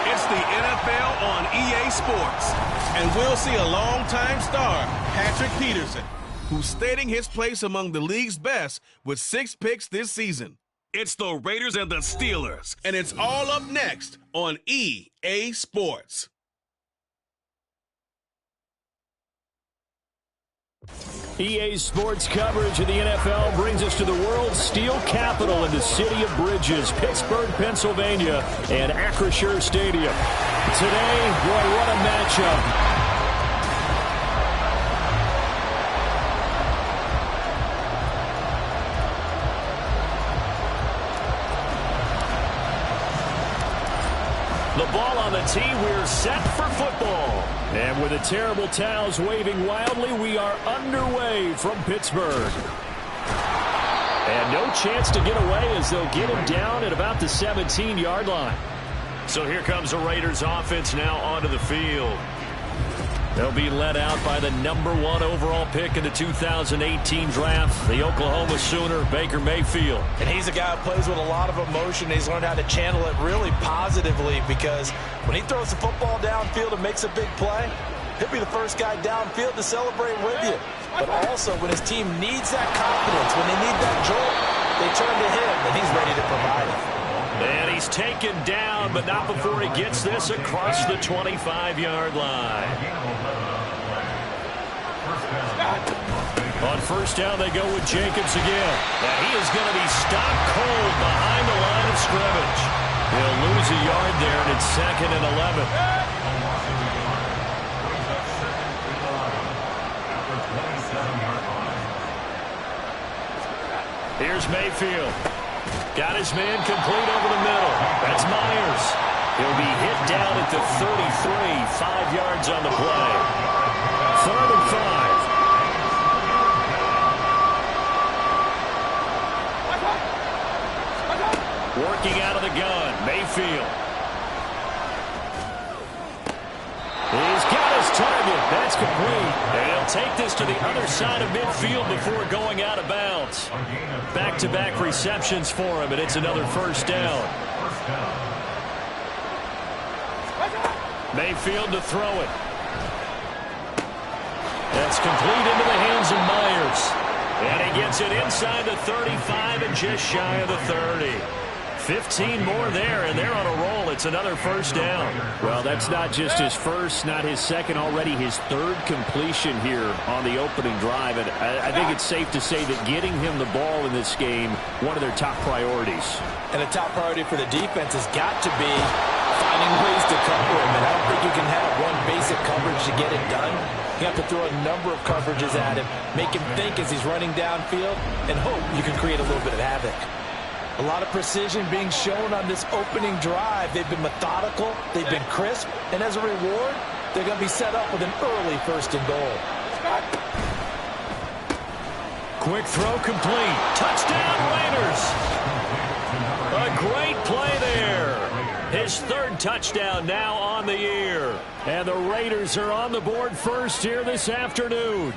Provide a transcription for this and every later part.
It's the NFL on EA Sports, and we'll see a longtime star, Patrick Peterson, who's stating his place among the league's best with 6 picks this season. It's the Raiders and the Steelers, and it's all up next on EA Sports. EA Sports coverage of the NFL brings us to the world's steel capital in the city of Bridges, Pittsburgh, Pennsylvania, and Acrisure Stadium. Today, boy, what a matchup. The ball on the tee, we're set for football. And with the terrible towels waving wildly, we are underway from Pittsburgh. And no chance to get away as they'll get him down at about the 17-yard line. So here comes the Raiders offense now onto the field. They'll be led out by the #1 overall pick in the 2018 draft, the Oklahoma Sooner, Baker Mayfield. And he's a guy who plays with a lot of emotion. He's learned how to channel it really positively, because when he throws the football downfield and makes a big play, he'll be the first guy downfield to celebrate with you. But also, when his team needs that confidence, when they need that jolt, they turn to him, and he's ready to provide it. And he's taken down, but not before he gets this across the 25-yard line. On first down, they go with Jacobs again. And he is going to be stopped cold behind the line of scrimmage. He'll lose a yard there, and it's 2nd and 11. Here's Mayfield. Got his man complete over the middle. That's Myers. He'll be hit down at the 33, 5 yards on the play. 3rd and 5. Working out of the gun, Mayfield. He's got his target. That's complete. And he'll take this to the other side of midfield before going out of bounds. Back-to-back receptions for him, and it's another first down. Mayfield to throw it. That's complete into the hands of Myers. And he gets it inside the 35 and just shy of the 30. 15 more there, and they're on a roll. It's another first down. Well, that's not just his first, not his second, already his 3rd completion here on the opening drive. And I think it's safe to say that getting him the ball in this game, one of their top priorities. And a top priority for the defense has got to be finding ways to cover him. And I don't think you can have one basic coverage to get it done. You have to throw a number of coverages at him, make him think as he's running downfield, and hope you can create a little bit of havoc. A lot of precision being shown on this opening drive. They've been methodical, they've been crisp, and as a reward, they're going to be set up with an early 1st and goal. Quick throw complete. Touchdown, Raiders. A great play there. His 3rd touchdown now on the year. And the Raiders are on the board first here this afternoon.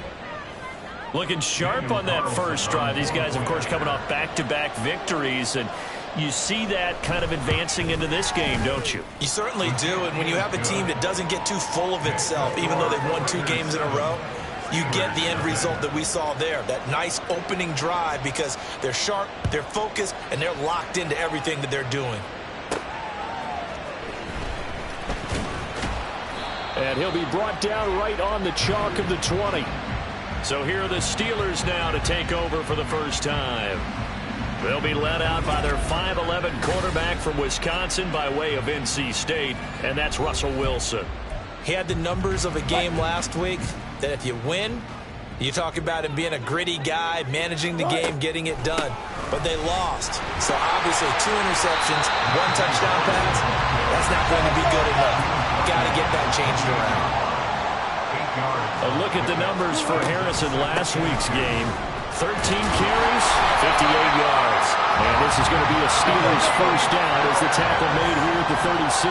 Looking sharp on that first drive. These guys, of course, coming off back-to-back victories, and you see that kind of advancing into this game, don't you? You certainly do, and when you have a team that doesn't get too full of itself, even though they've won 2 games in a row, you get the end result that we saw there, that nice opening drive, because they're sharp, they're focused, and they're locked into everything that they're doing. And he'll be brought down right on the chalk of the 20. So here are the Steelers now to take over for the first time. They'll be led out by their 5'11 quarterback from Wisconsin by way of NC State, and that's Russell Wilson. He had the numbers of a game last week that if you win, you talk about him being a gritty guy, managing the game, getting it done. But they lost. So obviously 2 interceptions, 1 touchdown pass, that's not going to be good enough. Got to get that changed around. A look at the numbers for Harrison last week's game. 13 carries, 58 yards. And this is going to be a Steelers first down as the tackle made here at the 36.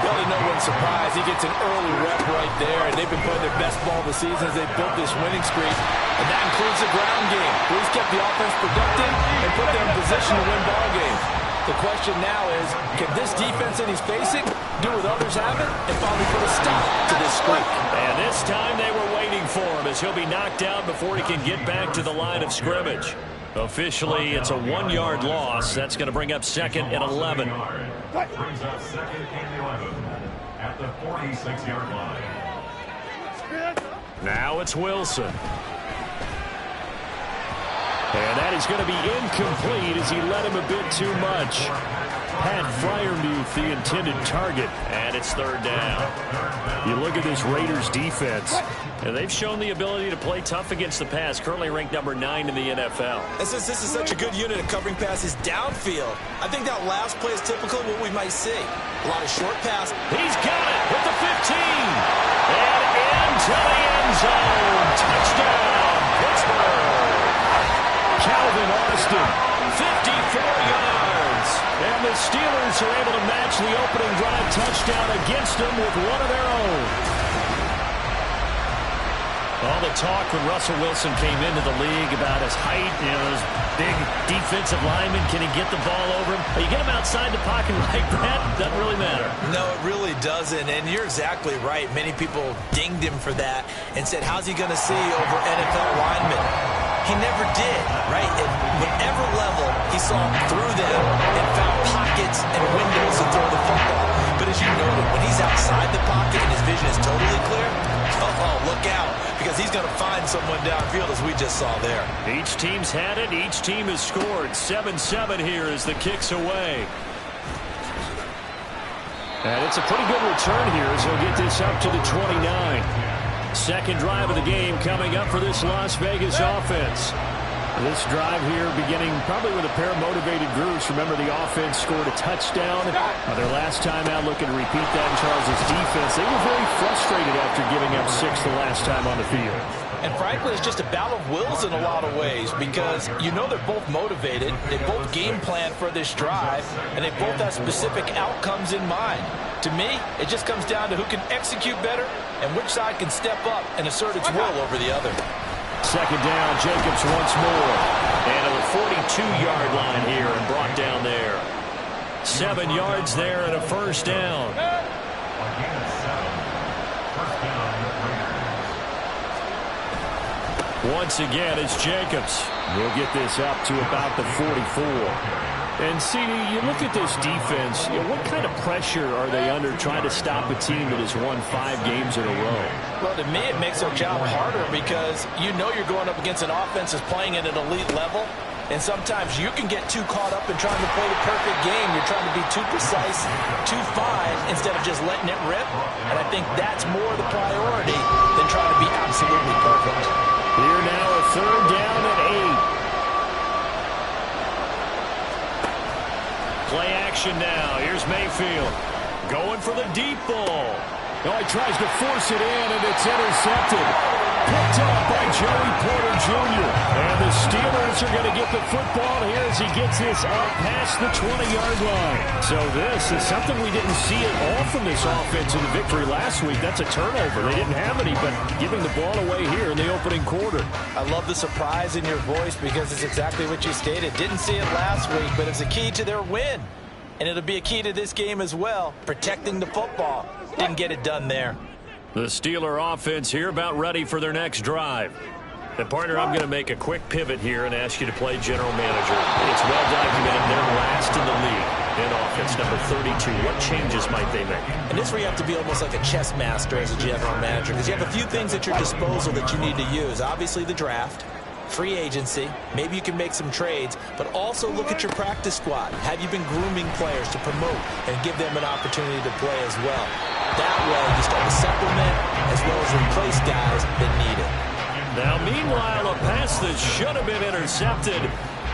Well, to no one's surprise, he gets an early rep right there, and they've been playing their best ball of the season as they've built this winning streak. And that includes the ground game. He's kept the offense productive and put them in position to win ball games. The question now is, can this defense that he's facing do what others haven't and finally put a stop to this streak? And this time they were waiting for him as he'll be knocked out before he can get back to the line of scrimmage. Officially, it's a 1-yard loss. That's going to bring up 2nd and 11. Brings up 2nd and 11 at the 46-yard line. Now it's Wilson. And that is going to be incomplete as he led him a bit too much. Pat Freiermuth, the intended target, and it's 3rd down. You look at this Raiders defense, and they've shown the ability to play tough against the pass, currently ranked number 9 in the NFL. And since this is such a good unit of covering passes downfield, I think that last play is typical of what we might see. A lot of short pass. He's got it with the 15. And into the end zone. Touchdown, Pittsburgh. Calvin Austin, 54 yards. And the Steelers are able to match the opening drive touchdown against them with one of their own. All the talk when Russell Wilson came into the league about his height, those big defensive linemen, can he get the ball over him? You get him outside the pocket like that, doesn't really matter. No, it really doesn't, and you're exactly right. Many people dinged him for that and said, how's he going to see over NFL linemen? He never did, right? At whatever level, he saw through them and found pockets and windows to throw the football. But as you noted, when he's outside the pocket and his vision is totally clear, look out, because he's going to find someone downfield, as we just saw there. Each team's had it. Each team has scored. 7-7 here as the kick's away. And it's a pretty good return here as he'll get this up to the 29. 2nd drive of the game coming up for this Las Vegas offense. This drive here beginning probably with a pair of motivated groups. Remember, the offense scored a touchdown. Their last time out, looking to repeat that in Charles' defense. They were very frustrated after giving up 6 the last time on the field. And frankly, it's just a battle of wills in a lot of ways, because you know they're both motivated, they both game plan for this drive, and they both have specific outcomes in mind. To me, it just comes down to who can execute better and which side can step up and assert its will over the other. 2nd down, Jacobs once more. And to the 42-yard line here and brought down there. 7 yards there and a 1st down. Once again, it's Jacobs. He'll get this up to about the 44. And, CD, you look at this defense, what kind of pressure are they under trying to stop a team that has won 5 games in a row? Well, to me, it makes their job harder because you know you're going up against an offense that's playing at an elite level, and sometimes you can get too caught up in trying to play the perfect game. You're trying to be too precise, too fine, instead of just letting it rip, and I think that's more the priority than trying to be absolutely perfect. Here now, a 3rd down and 8. Play action now. Here's Mayfield going for the deep ball. Oh, he tries to force it in, and it's intercepted. Picked up by Joey Porter Jr. And the Steelers are going to get the football here as he gets this up past the 20-yard line. So this is something we didn't see at all from this offense in the victory last week. That's a turnover. They didn't have any, but giving the ball away here in the opening quarter. I love the surprise in your voice because it's exactly what you stated. Didn't see it last week, but it's a key to their win. And it'll be a key to this game as well, protecting the football. Didn't get it done there. The Steeler offense here about ready for their next drive. And, partner, I'm going to make a quick pivot here and ask you to play general manager. It's well documented they're last in the league in offense, number 32. What changes might they make? And this is where you have to be almost like a chess master as a general manager, because you have a few things at your disposal that you need to use. Obviously, the draft. free agency. Maybe you can make some trades, but also look at your practice squad. Have you been grooming players to promote and give them an opportunity to play as well? That way, you start to supplement as well as replace guys that need it. Now, meanwhile, a pass that should have been intercepted,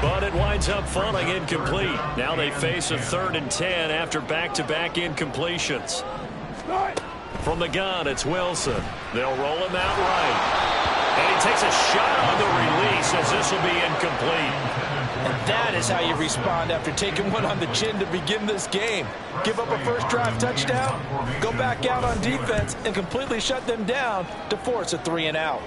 but it winds up falling incomplete. Now they face a 3rd and 10 after back-to-back incompletions. From the gun, it's Wilson. They'll roll him out right. And he takes a shot on the release as this will be incomplete. And that is how you respond after taking one on the chin to begin this game. Give up a first drive touchdown, go back out on defense, and completely shut them down to force a 3-and-out.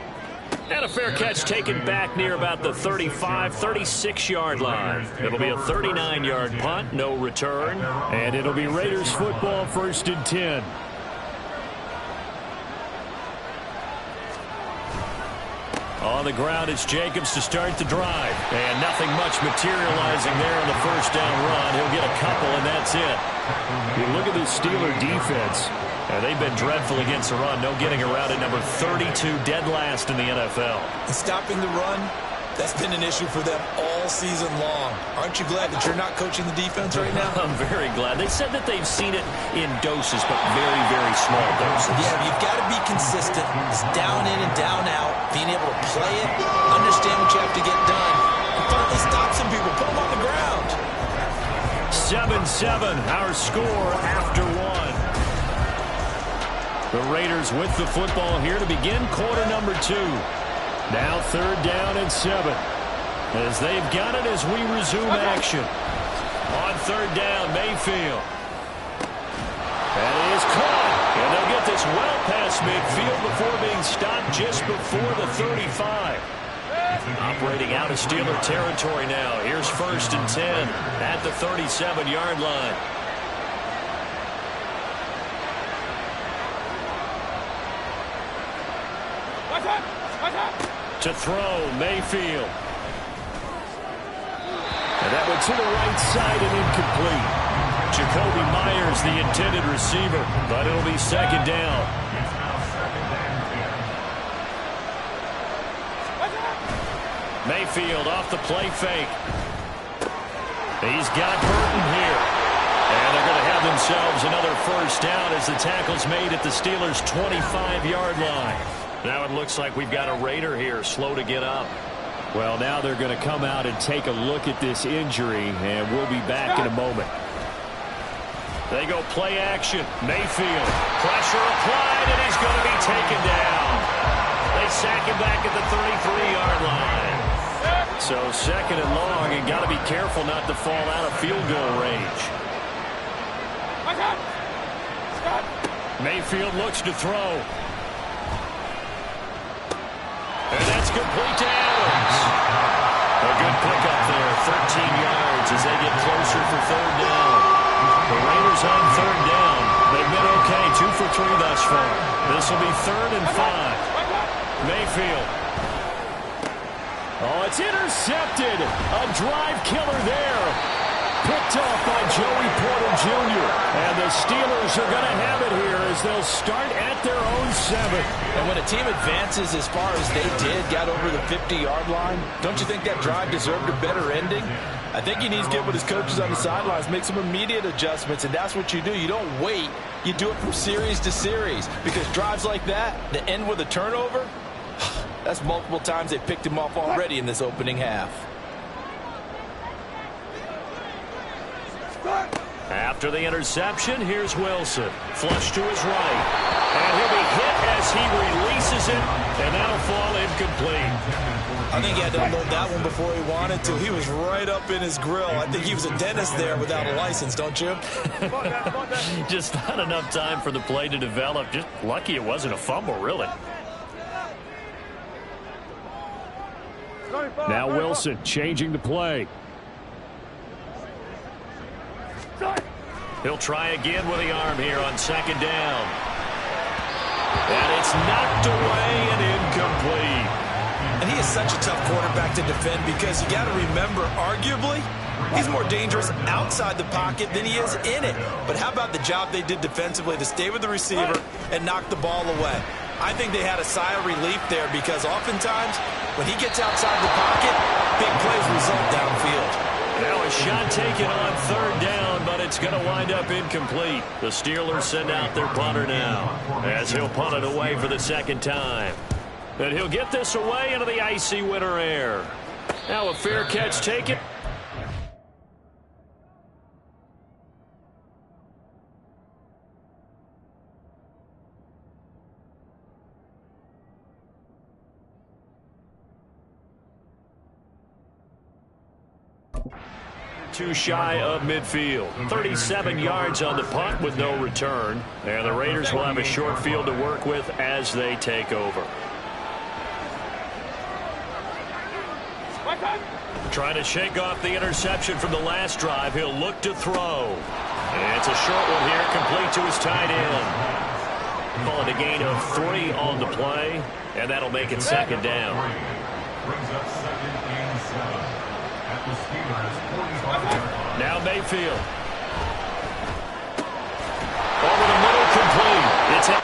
And a fair catch taken back near about the 35, 36-yard line. It'll be a 39-yard punt, no return. And it'll be Raiders football, 1st and 10. On the ground, it's Jacobs to start the drive. And nothing much materializing there on the first down run. He'll get a couple, and that's it. You look at the Steeler defense. They've been dreadful against the run. No getting around at number 32, dead last in the NFL. And stopping the run, that's been an issue for them all season long. Aren't you glad that you're not coaching the defense right now? I'm very glad. They said that they've seen it in doses, but very, very small doses. Yeah, you've got to be consistent. It's down in and down out. Being able to play it, understand what you have to get done, and finally stop some people, put them on the ground. 7-7, our score after one. The Raiders with the football here to begin quarter number 2. Now 3rd down and 7. As they've got it as we resume action. On 3rd down, Mayfield. That is caught. And they'll get this well past midfield before being stopped just before the 35. Operating out of Steeler territory now. Here's 1st and 10 at the 37-yard line. To throw, Mayfield. And that went to the right side and incomplete. Jacoby Myers, the intended receiver, but it'll be 2nd down. Mayfield off the play fake. He's got Burton here. And they're going to have themselves another 1st down as the tackle's made at the Steelers' 25-yard line. Now it looks like we've got a Raider here, slow to get up. Well, now they're going to come out and take a look at this injury, and we'll be back in a moment. They go play action. Mayfield, pressure applied, and he's going to be taken down. They sack him back at the 33-yard line. So 2nd and long, and got to be careful not to fall out of field goal range. Mayfield looks to throw. And that's complete to Adams. A good pickup there, 13 yards as they get closer for 3rd down. The Raiders on 3rd down. They've been okay, 2 for 3 thus far. This will be 3rd and 5. Mayfield. Oh, it's intercepted. A drive killer there. Picked off by Joey Porter Jr. And the Steelers are going to have it here as they'll start at their own 7. And when a team advances as far as they did, got over the 50-yard line, don't you think that drive deserved a better ending? I think he needs to get with his coaches on the sidelines, make some immediate adjustments, and that's what you do. You don't wait. You do it from series to series because drives like that end with a turnover, that's multiple times they picked him off already in this opening half. After the interception, here's Wilson. Flush to his right. And he'll be hit as he releases it, and that'll fall incomplete. I think he had to unload that one before he wanted to. He was right up in his grill. I think he was a dentist there without a license, don't you? Just not enough time for the play to develop. Just lucky it wasn't a fumble, really. Now Wilson changing the play. He'll try again with the arm here on 2nd down. And it's knocked away and incomplete. And he is such a tough quarterback to defend because you got to remember, arguably, he's more dangerous outside the pocket than he is in it. But how about the job they did defensively to stay with the receiver and knock the ball away? I think they had a sigh of relief there because oftentimes When he gets outside the pocket, big plays result downfield. Now a shot taken on third down, but it's going to wind up incomplete. The Steelers send out their punter now, as he'll punt it away for the second time. And he'll get this away into the icy winter air. Now a fair catch taken. Too shy of midfield. 37 yards on the punt with no return. And the Raiders will have a short field to work with as they take over. Trying to shake off the interception from the last drive. He'll look to throw. And it's a short one here, complete to his tight end. Calling a gain of 3 on the play, and that'll make it second down. Brings up 2nd and 7 at the Steelers' 45-yard line. Now Mayfield. Over the middle, complete. It's out.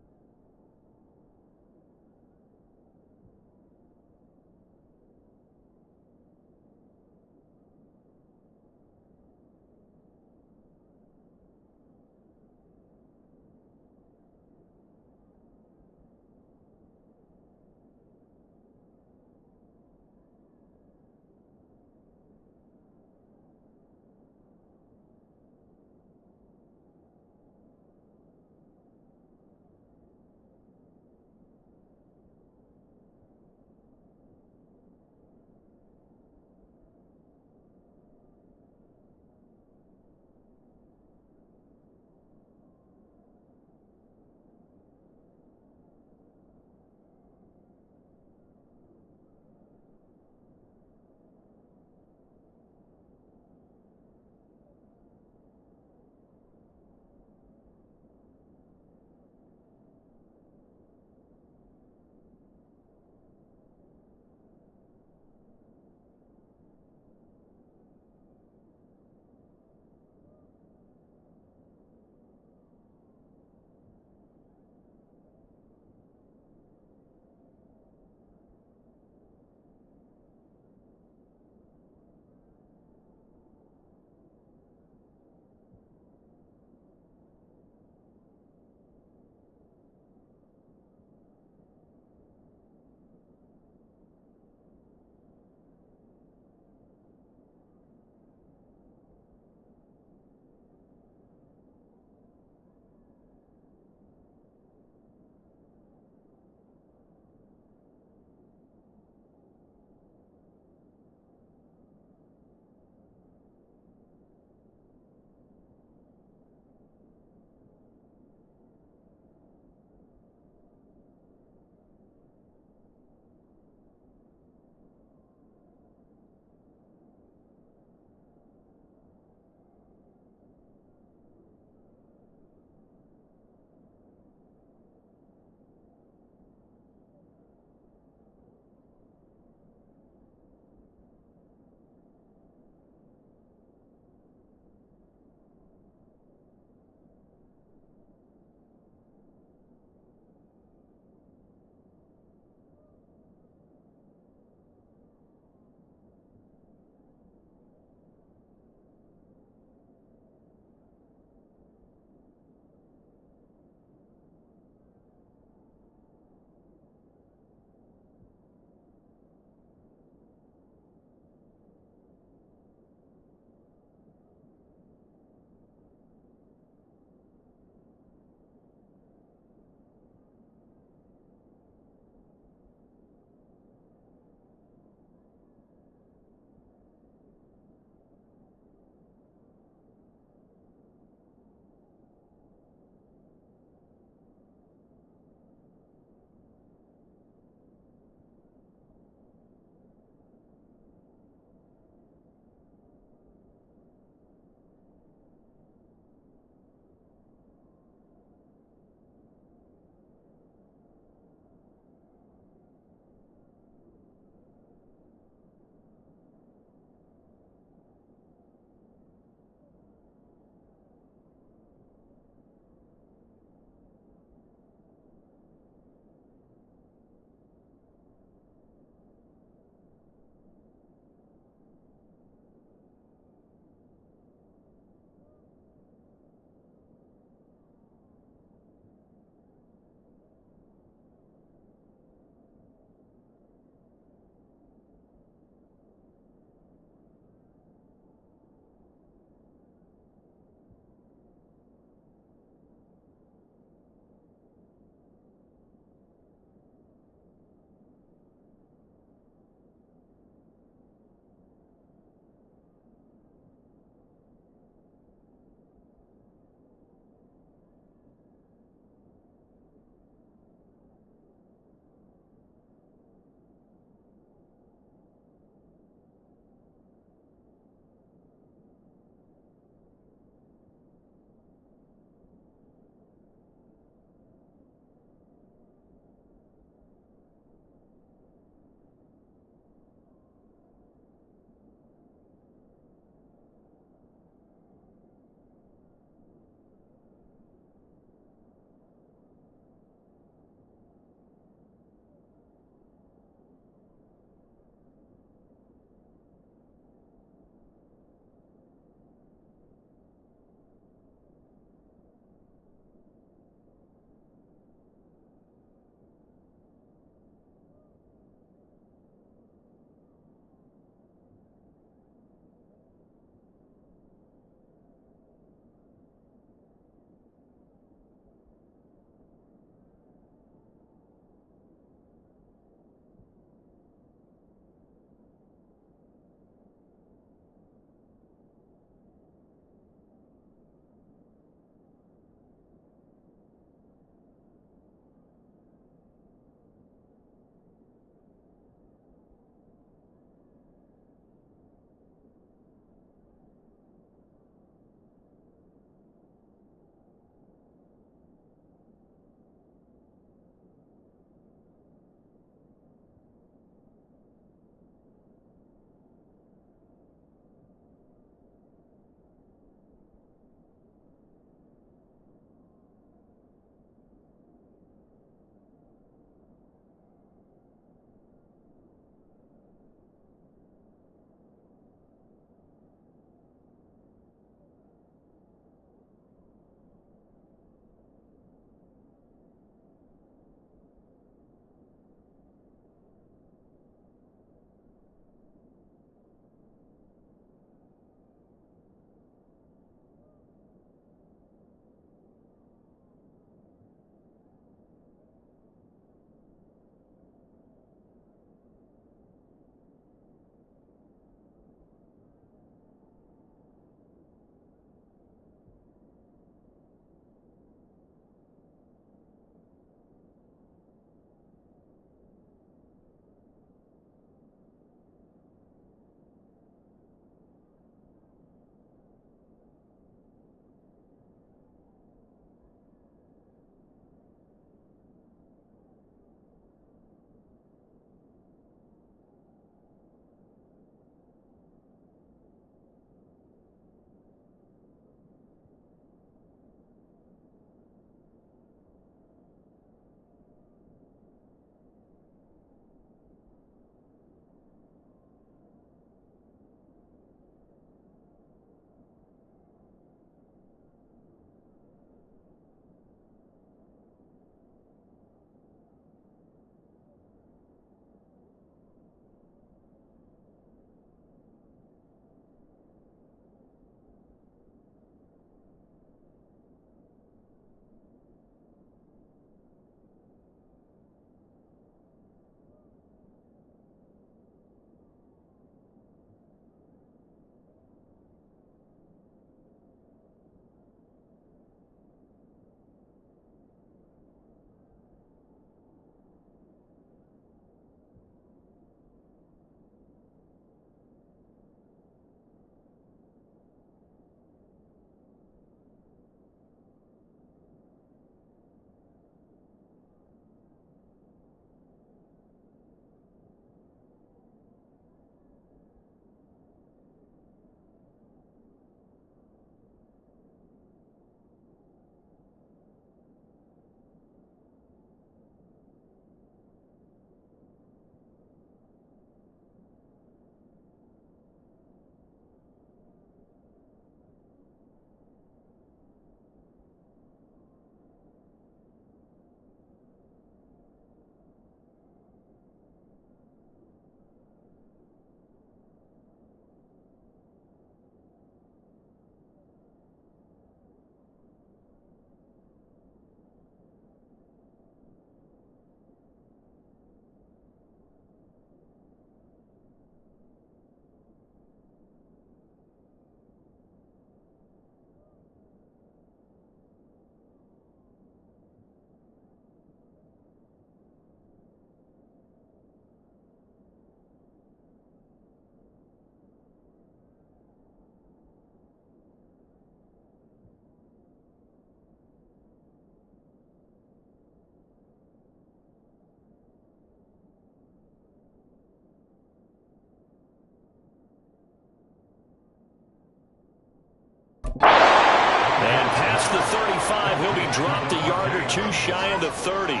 the 35. He'll be dropped a yard or two shy of the 30.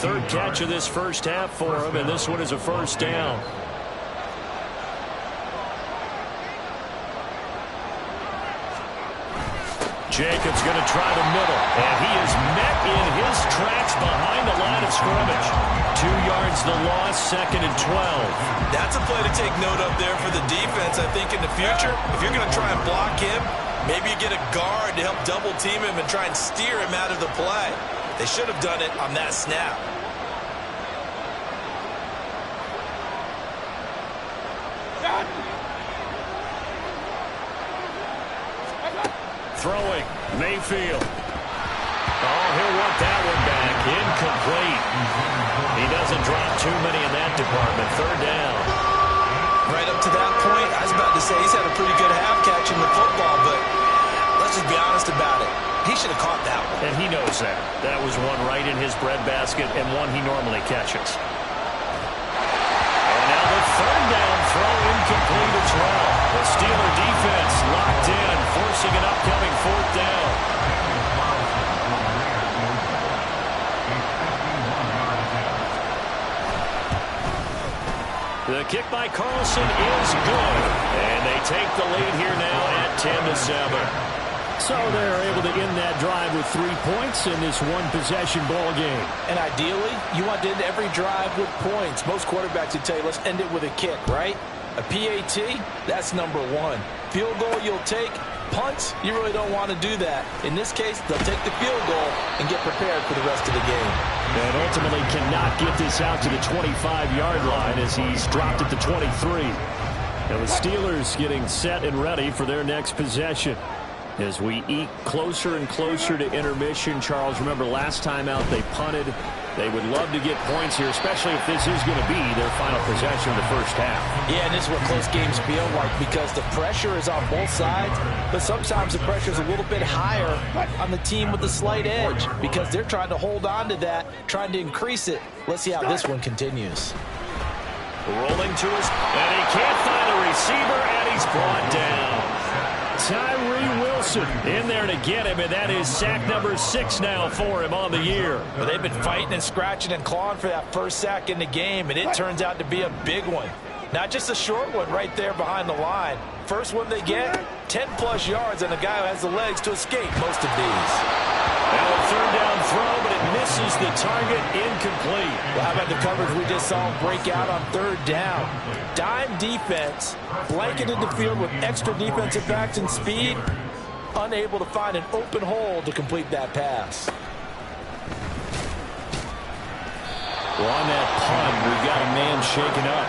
Third catch of this first half for him, and this one is a first down. Jacobs going to try the middle, and he is met in his tracks behind the line of scrimmage. 2 yards the loss, 2nd and 12. That's a play to take note of there for the defense. I think in the future, if you're going to try and block him, maybe you get a guard to help double team him and try and steer him out of the play. They should have done it on that snap. Throwing, Mayfield. Oh, he'll want that one back. Incomplete. He doesn't drop too many in that department. 3rd down. Right up to that point, I was about to say he's had a pretty good half catching the football, but let's just be honest about it. He should have caught that one. And he knows that. That was one right in his breadbasket and one he normally catches. And now the 3rd down throw incomplete as well. The Steeler defense locked in, forcing an upcoming 4th down. The kick by Carlson is good. And they take the lead here now at 10-7. So they're able to end that drive with 3 points in this one-possession ball game. And ideally, you want to end every drive with points. Most quarterbacks would tell you, let's end it with a kick, right? A PAT, that's number 1. Field goal you'll take. Punts, you really don't want to do that. In this case, they'll take the field goal and get prepared for the rest of the game. And ultimately cannot get this out to the 25-yard line as he's dropped at the 23. And the Steelers getting set and ready for their next possession. As we eke closer and closer to intermission, Charles, remember last time out they punted. They would love to get points here, especially if this is going to be their final possession of the first half. Yeah, and this is what close games feel like because the pressure is on both sides, but sometimes the pressure is a little bit higher on the team with the slight edge because they're trying to hold on to that, trying to increase it. Let's see how this one continues. Rolling to his, and he can't find a receiver, and he's brought down. Tyree Wilson in there to get him, and that is sack number 6 now for him on the year. Well, they've been fighting and scratching and clawing for that first sack in the game, and it turns out to be a big one. Not just a short one right there behind the line. First one they get, 10-plus yards, and a guy who has the legs to escape most of these. Now a 3rd down throw, but it misses the target, incomplete. Well, how about the coverage we just saw him break out on 3rd down? Dime defense, blanketed the field with extra defensive backs and speed, unable to find an open hole to complete that pass. Well, on that punt, we've got a man shaken up.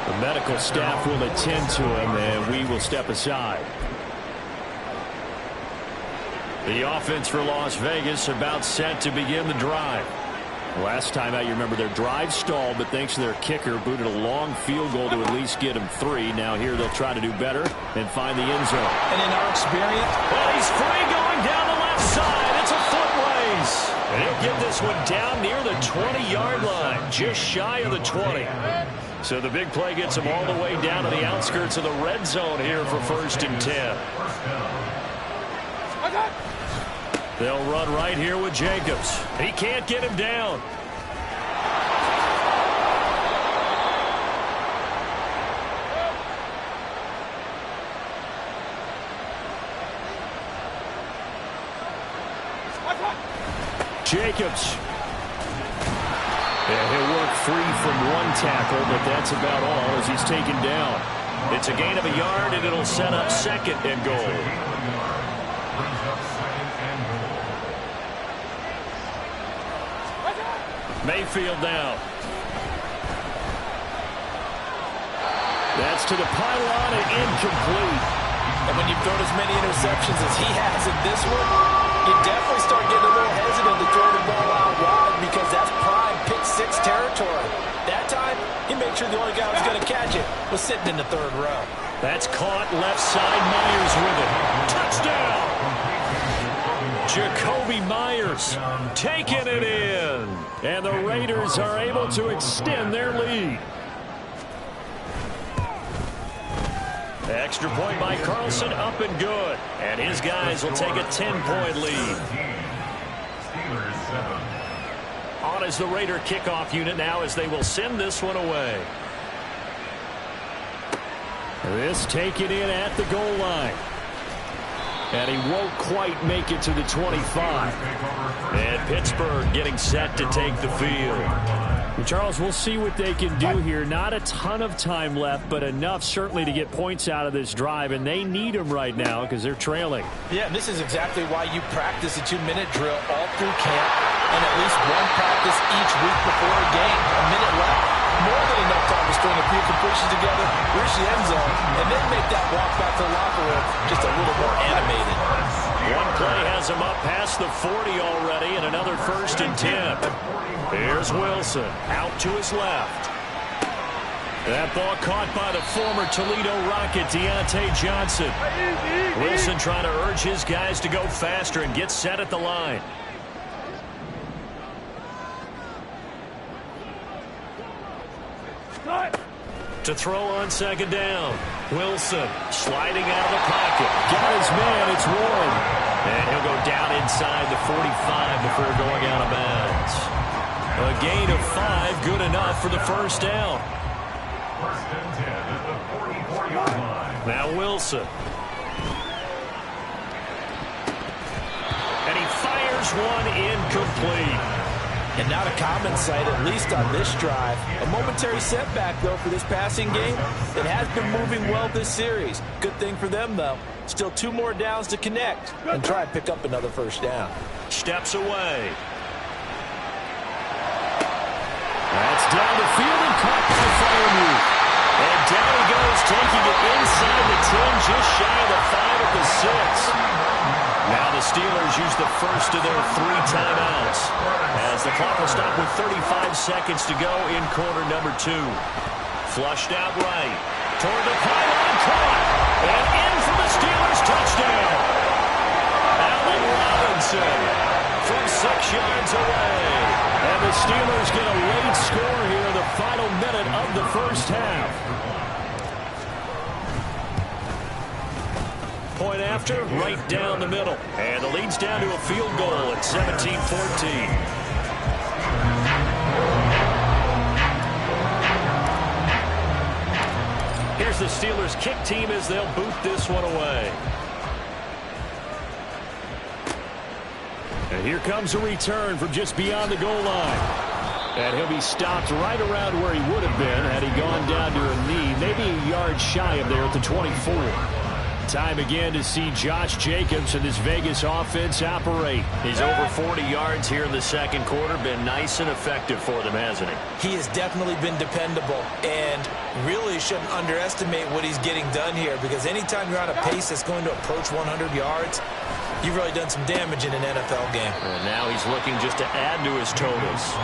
The medical staff will attend to him, and we will step aside. The offense for Las Vegas about set to begin the drive. Last time out, you remember their drive stalled, but thanks to their kicker, booted a long field goal to at least get them 3. Now here they'll try to do better and find the end zone. And in our experience, well, he's free going down the left side. It's a foot race. And he'll get this one down near the 20-yard line, just shy of the 20. So the big play gets him all the way down to the outskirts of the red zone here for 1st and 10. They'll run right here with Jacobs. He can't get him down. Jacobs. Yeah, he'll work free from one tackle, but that's about all as he's taken down. It's a gain of a yard, and it'll set up 2nd and goal. Mayfield now. That's to the pylon and incomplete. And when you've thrown as many interceptions as he has in this one, you definitely start getting a little hesitant to throw the ball out wide because that's prime pick 6 territory. That time, he made sure the only guy who was going to catch it was sitting in the 3rd row. That's caught left side. Myers with it. Touchdown! Jacoby Myers taking it in. And the Raiders are able to extend their lead. Extra point by Carlson, up and good. And his guys will take a 10-point lead. Steelers 7. On is the Raider kickoff unit now as they will send this one away. This taken in at the goal line. And he won't quite make it to the 25. And Pittsburgh getting set to take the field. Charles, we'll see what they can do here. Not a ton of time left, but enough certainly to get points out of this drive, and they need them right now because they're trailing. Yeah, this is exactly why you practice a 2-minute drill all through camp and at least one practice each week before a game. A minute left, more than enough time to string a few completions together, reach the end zone, and then make that walk back to the locker room just a little more animated. One play has him up past the 40 already, and another 1st and 10. Here's Wilson, out to his left. That ball caught by the former Toledo Rocket, Deontay Johnson. Wilson trying to urge his guys to go faster and get set at the line. To throw on 2nd down. Wilson sliding out of the pocket. Got his man, it's Warren. And he'll go down inside the 45 before going out of bounds. A gain of 5, good enough for the 1st down. 1st and 10 at the 44-yard line. Now Wilson. And he fires one incomplete. And not a common sight, at least on this drive. A momentary setback, though, for this passing game. It has been moving well this series. Good thing for them, though. Still 2 more downs to connect and try and pick up another 1st down. Steps away. That's down the field and caught by Firemuth. And down he goes, taking it inside the 10, just shy of the 5 at the 6. Now the Steelers use the first of their 3 timeouts as the clock will stop with 35 seconds to go in quarter number 2. Flushed out right. Toward the pylon, caught. And in for the Steelers touchdown. Allen Robinson from 6 yards away. And the Steelers get a late score here in the final minute of the 1st half. Point after, right down the middle. And the lead's down to a field goal at 17-14. Here's the Steelers kick team as they'll boot this one away. And here comes a return from just beyond the goal line. And he'll be stopped right around where he would have been had he gone down to a knee, maybe a yard shy of there at the 24. Time again to see Josh Jacobs and this Vegas offense operate. He's over 40 yards here in the 2nd quarter. Been nice and effective for them, hasn't he? He has definitely been dependable and really shouldn't underestimate what he's getting done here, because anytime you're on a pace that's going to approach 100 yards, you've really done some damage in an NFL game. And now he's looking just to add to his totals.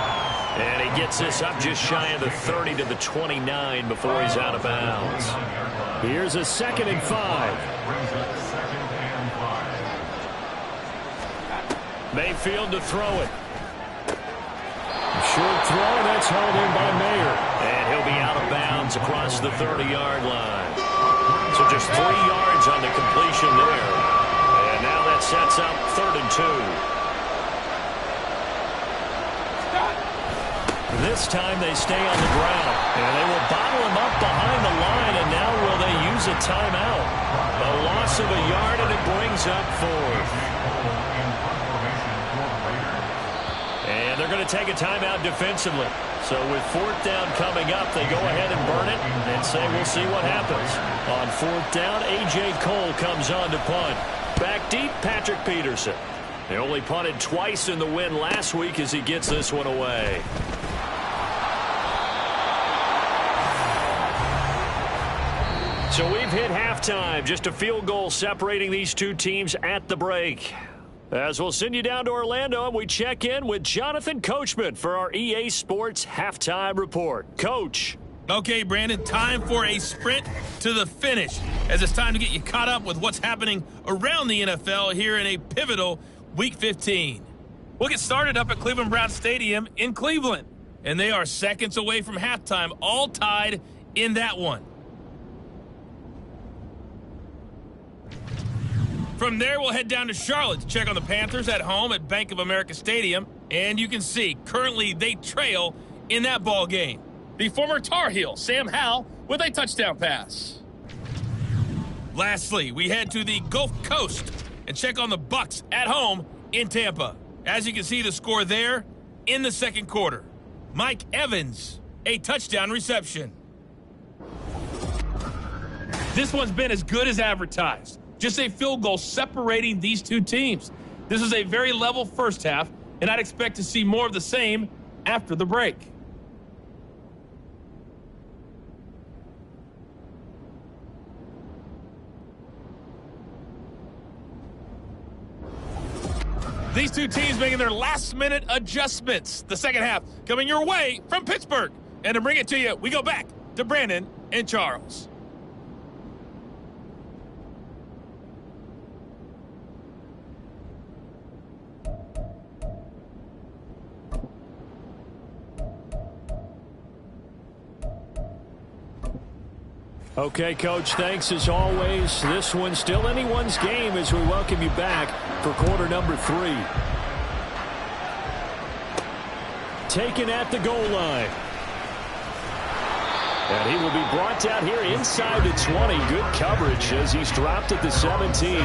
And he gets this up just shy of the 30 to the 29 before he's out of bounds. Here's a 2nd and 5. Mayfield to throw it. Short throw, that's hauled in by Mayer. And he'll be out of bounds across the 30-yard line. So just 3 yards on the completion there. And now that sets up 3rd and 2. This time they stay on the ground. And they will bottle him up behind the line. And now will they use a timeout? A loss of a yard, and it brings up 4th. And they're going to take a timeout defensively. So with 4th down coming up, they go ahead and burn it and say we'll see what happens. On 4th down, A.J. Cole comes on to punt. Back deep, Patrick Peterson. They only punted twice in the win last week as he gets this one away. So we've hit halftime. Just a field goal separating these 2 teams at the break. As we'll send you down to Orlando, and we check in with Jonathan Coachman for our EA Sports Halftime Report. Coach. Okay, Brandon, time for a sprint to the finish, as it's time to get you caught up with what's happening around the NFL here in a pivotal Week 15. We'll get started up at Cleveland Browns Stadium in Cleveland, and they are seconds away from halftime, all tied in that one. From there, we'll head down to Charlotte to check on the Panthers at home at Bank of America Stadium. And you can see, currently they trail in that ball game. The former Tar Heel, Sam Howell, with a touchdown pass. Lastly, we head to the Gulf Coast and check on the Bucs at home in Tampa. As you can see, the score there in the second quarter. Mike Evans, a touchdown reception. This one's been as good as advertised. Just a field goal separating these two teams. This is a very level first half, and I'd expect to see more of the same after the break. These two teams making their last-minute adjustments. The second half coming your way from Pittsburgh. And to bring it to you, we go back to Brandon and Charles. Okay, Coach, thanks as always. This one's still anyone's game as we welcome you back for quarter number 3. Taken at the goal line. And he will be brought down here inside the 20. Good coverage as he's dropped at the 17.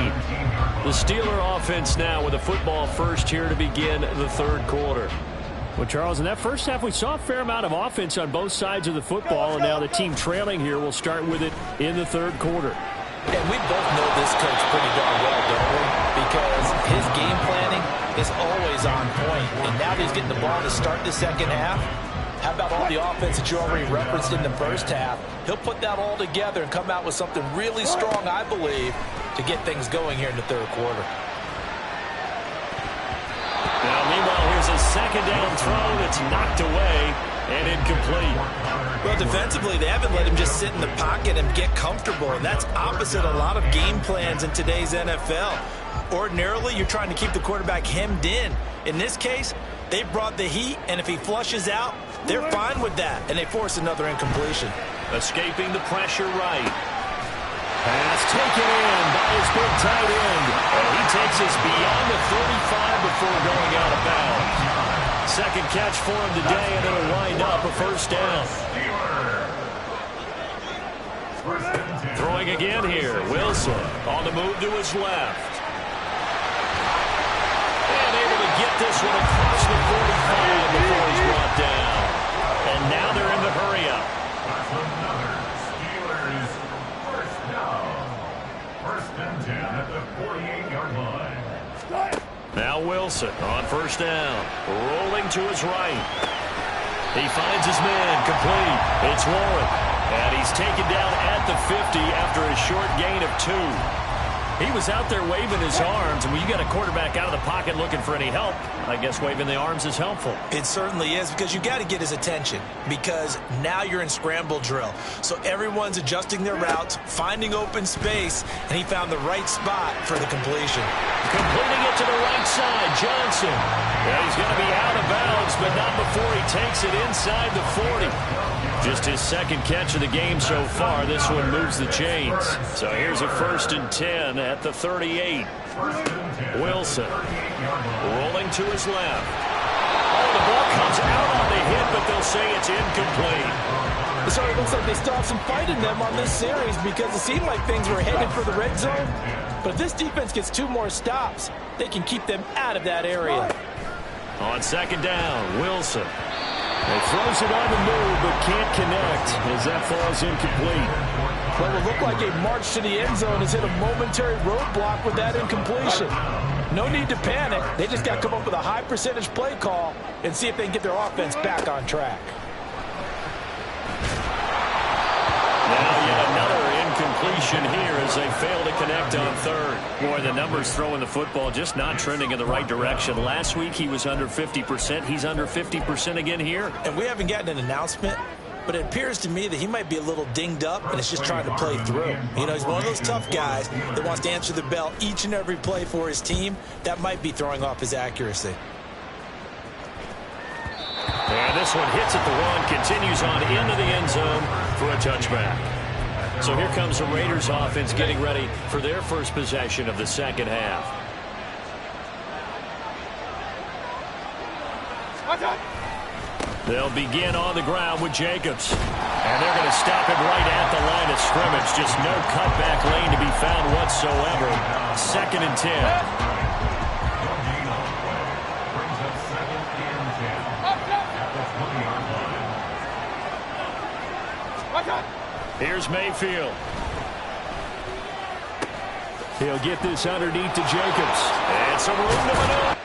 The Steeler offense now with a football first here to begin the third quarter. Well, Charles, in that first half, we saw a fair amount of offense on both sides of the football, and now the team trailing here will start with it in the third quarter. And we both know this coach pretty darn well, don't we? Because his game planning is always on point. And now that he's getting the ball to start the second half, how about all the offense that you already referenced in the first half? He'll put that all together and come out with something really strong, I believe, to get things going here in the third quarter. Now, meanwhile, here's a second down throw that's knocked away and incomplete. Well, defensively, they haven't let him just sit in the pocket and get comfortable, and that's opposite a lot of game plans in today's NFL. Ordinarily, you're trying to keep the quarterback hemmed in. In this case, they brought the heat, and if he flushes out, they're fine with that, and they force another incompletion. Escaping the pressure right. Pass taken in by his big tight end. And he takes us beyond the 35 before going out of bounds. Second catch for him today, and it'll wind up a first down. Throwing again here. Wilson on the move to his left. And able to get this one across the 45 before he's brought down. And now they're in the hurry-up. Now Wilson on first down, rolling to his right. He finds his man, complete. It's Warren, and he's taken down at the 50 after a short gain of 2. He was out there waving his arms, and when you got a quarterback out of the pocket looking for any help, I guess waving the arms is helpful. It certainly is, because you got to get his attention, because now you're in scramble drill. So everyone's adjusting their routes, finding open space, and he found the right spot for the completion. Completing it to the right side, Johnson. Yeah, he's going to be out of bounds, but not before he takes it inside the 40. Just his second catch of the game so far. This one moves the chains. So here's a 1st and 10 at the 38. Wilson rolling to his left. Oh, the ball comes out on the hit, but they'll say it's incomplete. So it looks like they still have some fight in them on this series, because it seemed like things were headed for the red zone. But if this defense gets 2 more stops, they can keep them out of that area. On second down, Wilson. He throws it on the move, but can't connect as that falls incomplete. Well, it looked like a march to the end zone has hit a momentary roadblock with that incompletion. No need to panic. They just got to come up with a high percentage play call and see if they can get their offense back on track. Now yet another incompletion here as they fail to connect on third. Boy, the numbers throwing the football just not trending in the right direction. Last week he was under 50%. He's under 50% again here. And we haven't gotten an announcement, but it appears to me that he might be a little dinged up and is just trying to play through. You know, he's one of those tough guys that wants to answer the bell each and every play for his team. That might be throwing off his accuracy. And this one hits at the 1, continues on into the end zone for a touchback. So here comes the Raiders offense getting ready for their first possession of the second half. They'll begin on the ground with Jacobs. And they're going to stop him right at the line of scrimmage. Just no cutback lane to be found whatsoever. 2nd and 10. Here's Mayfield. He'll get this underneath to Jacobs. And some room to maneuver.